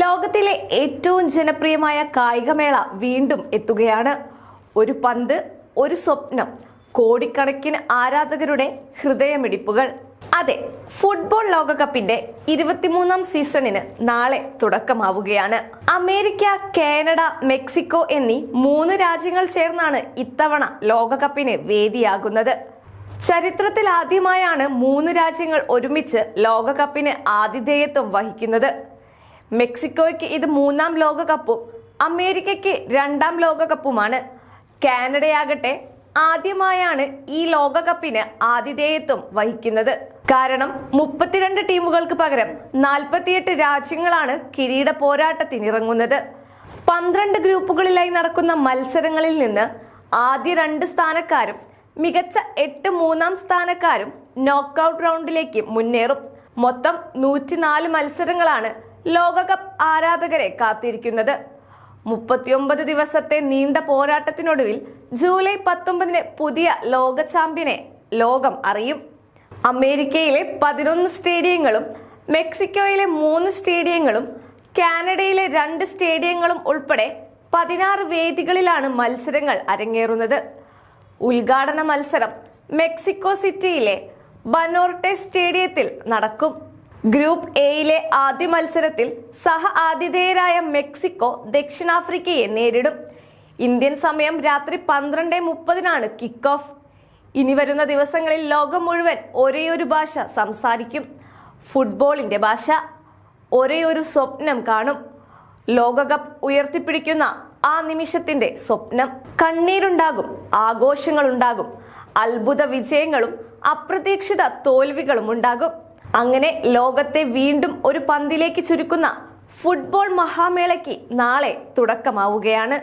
ലോകത്തിലെ ഏറ്റവും ജനപ്രിയമായ കായികമേള വീണ്ടും എത്തുകയാണ്. ഒരു പന്ത്, ഒരു സ്വപ്നം, കോടിക്കണക്കിന് ആരാധകരുടെ ഹൃദയമിടിപ്പുകൾ. അതെ, ഫുട്ബോൾ ലോകകപ്പിന്റെ 23ാം സീസണിന് നാളെ തുടക്കമാവുകയാണ്. അമേരിക്ക, കാനഡ, മെക്സിക്കോ എന്നീ 3 രാജ്യങ്ങൾ ചേർന്നാണ് ഇത്തവണ ലോകകപ്പിന് വേദിയാകുന്നത്. ചരിത്രത്തിൽ ആദ്യമായാണ് 3 രാജ്യങ്ങൾ ഒരുമിച്ച് ലോകകപ്പിന് ആതിഥേയത്വം വഹിക്കുന്നത്. മെക്സിക്കോയ്ക്ക് ഇത് 3ാം ലോകകപ്പും അമേരിക്കയ്ക്ക് 2ാം ലോകകപ്പുമാണ്. കാനഡയാകട്ടെ ആദ്യമായാണ് ഈ ലോകകപ്പിന് ആതിഥേയത്വം വഹിക്കുന്നത്. കാരണം 32 ടീമുകൾക്ക് പകരം 48 രാജ്യങ്ങളാണ് കിരീട പോരാട്ടത്തിനിറങ്ങുന്നത്. 12 ഗ്രൂപ്പുകളിലായി നടക്കുന്ന മത്സരങ്ങളിൽ നിന്ന് ആദ്യ 2 സ്ഥാനക്കാരും മികച്ച 8 മൂന്നാം സ്ഥാനക്കാരും നോക്കൌട്ട് റൗണ്ടിലേക്ക് മുന്നേറും. മൊത്തം 104 മത്സരങ്ങളാണ് ലോകകപ്പ് ആരാധകരെ കാത്തിരിക്കുന്നത്. 39 ദിവസത്തെ നീണ്ട പോരാട്ടത്തിനൊടുവിൽ ജൂലൈ 19 പുതിയ ലോക ചാമ്പ്യനെ ലോകം അറിയും. അമേരിക്കയിലെ 11 സ്റ്റേഡിയങ്ങളും മെക്സിക്കോയിലെ 3 സ്റ്റേഡിയങ്ങളും കാനഡയിലെ 2 സ്റ്റേഡിയങ്ങളും ഉൾപ്പെടെ 16 വേദികളിലാണ് മത്സരങ്ങൾ അരങ്ങേറുന്നത്. ഉദ്ഘാടന മത്സരം മെക്സിക്കോ സിറ്റിയിലെ ബനോർട്ടെ സ്റ്റേഡിയത്തിൽ നടക്കും. ഗ്രൂപ്പ് എയിലെ ആദ്യ മത്സരത്തിൽ സഹ ആതിഥേയരായ മെക്സിക്കോ ദക്ഷിണാഫ്രിക്കയെ നേരിടും. ഇന്ത്യൻ സമയം രാത്രി 12:30 കിക്ക് ഓഫ്. ഇനി വരുന്ന ദിവസങ്ങളിൽ ലോകം മുഴുവൻ ഒരേയൊരു ഭാഷ സംസാരിക്കും, ഫുട്ബോളിന്റെ ഭാഷ. ഒരേയൊരു സ്വപ്നം കാണും, ലോകകപ്പ് ഉയർത്തിപ്പിടിക്കുന്ന ആ നിമിഷത്തിന്റെ സ്വപ്നം. കണ്ണീരുണ്ടാകും, ആഘോഷങ്ങളുണ്ടാകും, അത്ഭുത വിജയങ്ങളും അപ്രതീക്ഷിത തോൽവികളും ഉണ്ടാകും. അങ്ങനെ ലോകത്തെ വീണ്ടും ഒരു പന്തിലേക്ക് ചുരുക്കുന്ന ഫുട്ബോൾ മഹാമേളയ്ക്ക് നാളെ തുടക്കമാവുകയാണ്.